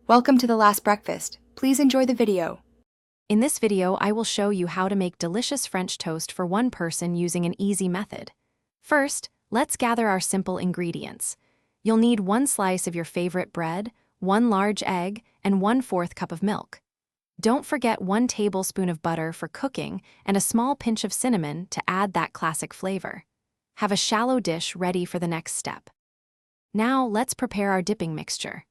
Welcome to The Last Breakfast. Please enjoy the video. In this video, I will show you how to make delicious French toast for one person using an easy method. First, let's gather our simple ingredients. You'll need 1 slice of your favorite bread, 1 large egg, and 1/4 cup of milk. Don't forget 1 tablespoon of butter for cooking and a small pinch of cinnamon to add that classic flavor. Have a shallow dish ready for the next step. Now, let's prepare our dipping mixture.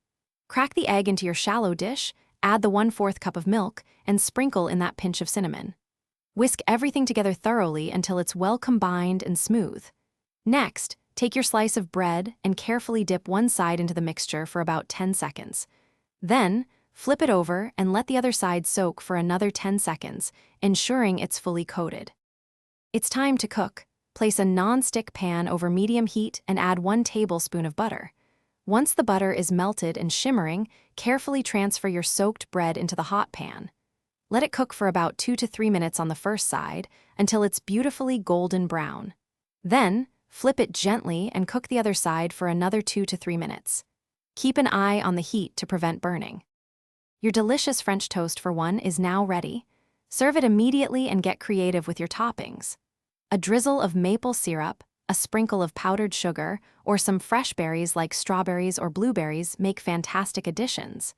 Crack the egg into your shallow dish, add the 1/4 cup of milk, and sprinkle in that pinch of cinnamon. Whisk everything together thoroughly until it's well combined and smooth. Next, take your slice of bread and carefully dip one side into the mixture for about 10 seconds. Then, flip it over and let the other side soak for another 10 seconds, ensuring it's fully coated. It's time to cook. Place a non-stick pan over medium heat and add 1 tablespoon of butter. Once the butter is melted and shimmering, carefully transfer your soaked bread into the hot pan. Let it cook for about 2 to 3 minutes on the first side until it's beautifully golden brown. Then, flip it gently and cook the other side for another 2 to 3 minutes. Keep an eye on the heat to prevent burning. Your delicious French toast for one is now ready. Serve it immediately and get creative with your toppings. A drizzle of maple syrup, a sprinkle of powdered sugar, or some fresh berries like strawberries or blueberries make fantastic additions.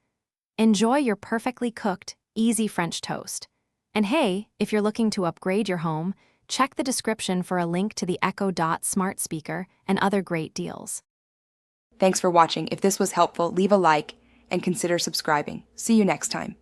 Enjoy your perfectly cooked, easy French toast. And hey, if you're looking to upgrade your home, check the description for a link to the Echo Dot smart speaker and other great deals. Thanks for watching. If this was helpful, leave a like and consider subscribing. See you next time.